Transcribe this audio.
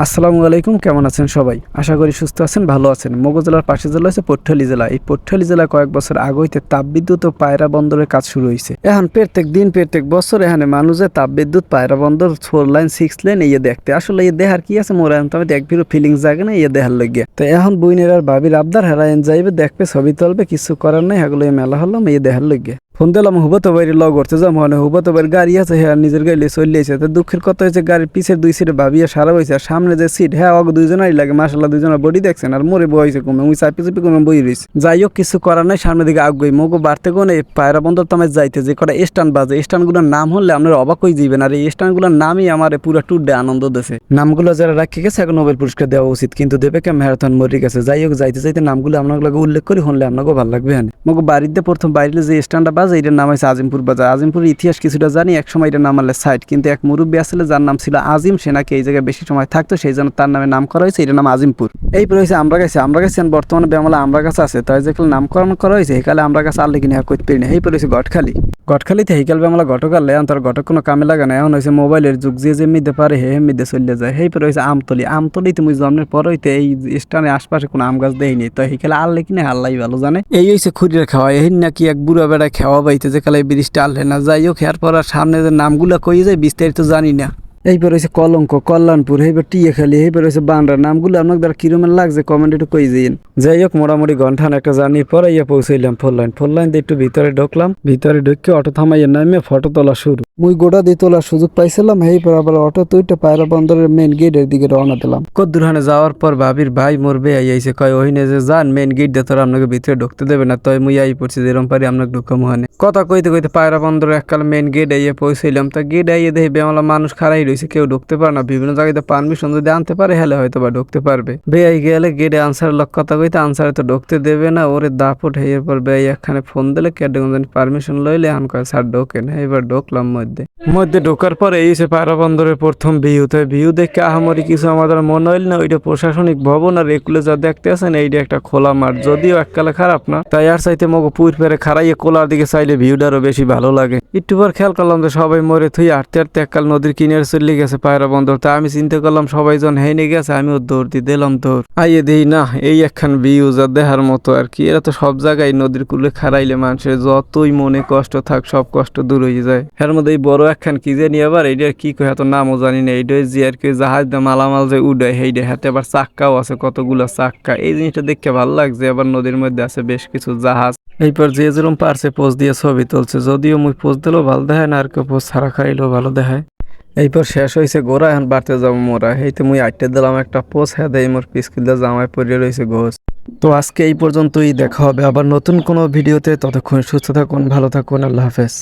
আসসালামু আলাইকুম, কেমন আছেন সবাই? আশা করি সুস্থ আছেন, ভালো আছেন। মগো জেলার পাশের জেলা হচ্ছে পটুয়াখালী জেলা। এই পটুয়াখালী জেলায় কয়েক বছর আগে হইতে তাপবিদ্যুৎ ও পায়রা বন্দরের কাজ শুরু হয়েছে। এখন প্রত্যেক দিন প্রত্যেক বছর এখানে মানুষের তাপবিদ্যুৎ পায়রা বন্দর 4 লাইন 6 লাইন ইয়ে দেখতে আসলে ইয়ে দেখার কি আছে মোরা এখন তবে দেখবিরও ফিলিংস জাগে না ইয়ে দেখার লগে। তো এখন বইনের আর ভাবির আবদার হেরাইন যাইবে দেখবে ছবি তুলবে, কিছু করার নাই, এগুলো মেলা হলাম ইয়ে দেখার লগে। ফোন দিলাম হুবতো বাইরে লগ করতে যাম, মানে হুবতো বাইরে গাড়ি আছে, হ্যাঁ নিজের গাড়ি চলিয়েছে। তো দুঃখের কথা হয়েছে গাড়ির পিছের 2 সিটে ভাবিয়া সারা হয়েছে, আর সামনে যে সিট হ্যাঁ অগ 2জনেরই লাগে, মাসাল্লাহ 2জনের বডি দেখছেন, আর মোরে বইছে কমে ওই চাপি চাপি কোনো বই রয়েছে। যাই হোক কিছু করার নাই, সামনের দিকে আগুই মগো বাড়তে কোন এই পায়রা বন্দর তামায় যাইতে যে কটা স্ট্যান্ড বাজে, স্ট্যান্ডগুলোর নাম হলে আপনারা অবাক হয়ে যাবেন। আর এই স্ট্যান্ডগুলোর নামই আমার পুরো ট্যুর ডে আনন্দ দিয়েছে। নামগুলো যারা রাখি গেছে এখন নোবেল পুরস্কার দেওয়া উচিত, কিন্তু দেবে কে ম্যারাথন মরে গেছে। যাই হোক যাইতে যাইতে নামগুলো আপনাকে উল্লেখ করি, হলে আপনাকেও ভালো লাগবে। হ্যাঁ মগো বাড়িতে প্রথম বাইরে যে স্ট্যান্ডটা বাজে এটার নাম হয়েছে আজিমপুর বাজার। আজিমপুরের ইতিহাস কিছুটা জানি, এক সময় এটা নাম আনলে সাইড, কিন্তু এক মুরব্বী আসলে যার নাম ছিল আজিম, সে নাকি এই জায়গায় বেশি সময় থাকতো, সেই জন্য তার নামে নাম করা হয়েছে, এটার নাম আজিমপুর। এই পরে হয়েছে আমরা গেছি বর্তমানে বেমলা আমরা কাছে আছে, তাই যেগুলো নামকরণ করা হয়েছে এখানে আমরা কাছে আনলে কিনা করতে পারি না। এই পরে হয়েছে গটখালিতে হেইকাল বেমলা গটকালে এখন তার গটক কোনো কামে লাগে না। এখন হয়েছে মোবাইলের যুগ, যে মিদে পারে হে মিদে চলে যায়। এই পরে হয়েছে আমতলিতে মুই জন্মের পর হইতে এই স্থানে আশপাশে কোনো আম গাছ দেয়নি, তো হেইকালে আনলে কিনা আল্লাহ ভালো জানে। এই হয়েছে খুঁড়ির খাওয়া, এই নাকি এক বুড়া বেড়ায় খাওয়া বাইতে যে কালে ব্রিজটা আনলে না। যাই হোক হেয়ার পর আর সামনে যে নামগুলা কই যায় বিস্তারিত জানি না। এইবার হয়েছে কলঙ্ক, কল্যাণপুর, এইবার টিয়াখালী, এইবার হয়েছে বান্ডার। নামগুলো আপনার দ্বারা কিরমের লাগছে কমেন্ট একটু কই যাইন। যাই হোক মোটামুটি ঘন্টান একটা জার্নির পরে ইয়ে পৌঁছাইলাম ফোর লাইন দিয়ে একটু ভিতরে ঢুকলাম। ভিতরে ঢুকে অটো থামাইয়া নামে ফটো তোলা শুরু। মুই গোটা দিয়ে তোলার সুযোগ পাইছিলাম। এইবার আবার অটো তুইটা পায়রা বন্দরের মেন গেটের দিকে রওনা দিলাম। কদ্দুরহানে যাওয়ার পর ভাবির ভাই মোর বে আইছে, কয় ওহিনে যে যান মেন গেট দিয়ে তোরা আপনাকে ভিতরে ঢুকতে দেবে না, তাই মুই আই পড়ছি যেরকম পারি আপনাকে ঢুকাম। ওখানে কথা কইতে কইতে পায়রা বন্দরের এককাল মেন গেট আইয়ে পৌঁছাইলাম। তা গেট আইয়ে দেখি বেমালা মানুষ খাড়াই রয়েছে, কেউ ঢুকতে পারে না। বিভিন্ন জায়গায় পারমিশন যদি আনতে পারে হলে হয়তো বা ঢুকতে পারবে। বেআই গেলে গেটে আনসার লোক কথা কইতে আনসারে তো ঢুকতে দেবে না, ওরে দাপট হেয়ের পর বেআই একখানে ফোন দিলে কেটে পারমিশন লইলে এখন কয় স্যার ঢোকেন। এবার ঢুকলাম মধ্যে ঢোকার পরে এই সে পায়রা বন্দরের প্রথম ভিউ। তো ভিউ দেখে আহামরি কিছু আমাদের মনে হইল না। ওইটা প্রশাসনিক ভবন, আর এগুলো যা দেখতে আছেন এইটা একটা খোলা মাঠ, যদিও এককালে খারাপ না। তাই আর চাইতে মগো পুর ফেরে খারাইয়ে কোলার দিকে চাইলে ভিউটা আরো বেশি ভালো লাগে। একটু পর খেয়াল করলাম যে সবাই মরে থুই হাঁটতে হাঁটতে এককাল নদীর কিনারে চলে গেছে পায়রা বন্দর। তা আমি চিন্তা করলাম সবাই জন হেনে গেছে, আমিও দৌড় দিয়ে দিলাম দৌড়। আইয়ে দেই না এই একখান ভিউ যা দেখার মতো আর কি। এরা তো সব জায়গায় নদীর কূলে খারাইলে মানুষের যতই মনে কষ্ট থাক সব কষ্ট দূর হয়ে যায়। এর মধ্যে এই বড় একখান কি জানি আবার এইটার কি কয় এত নামও জানি না। এইটা যে আর কি জাহাজ দিয়ে মালামাল যে উড়ায় সেইটা, হাতে আবার চাক্কাও আছে, কতগুলো চাক্কা। এই জিনিসটা দেখতে ভালো লাগছে। আবার নদীর মধ্যে আছে বেশ কিছু জাহাজ। এইপর যে যেরকম পারছে পোজ দিয়ে ছবি তুলছে, যদিও মুই পোজ দিলেও ভালো দেখায় না, আর কেউ পোজ ছাড়া খাইলেও ভালো দেখায়। এইপর শেষ হয়েছে গোড়া, এখন বাড়তে যাবো মোরা। এইতে মুই আটটে দিলাম একটা পোজ, হ্যাঁ দেয় মোর পিসকিল জামায় পড়ে রয়েছে ঘোষ। তো আজকে এই পর্যন্তই, দেখা হবে আবার নতুন কোনো ভিডিওতে। ততক্ষণ সুস্থ থাকুন, ভালো থাকুন, আল্লাহ হাফেজ।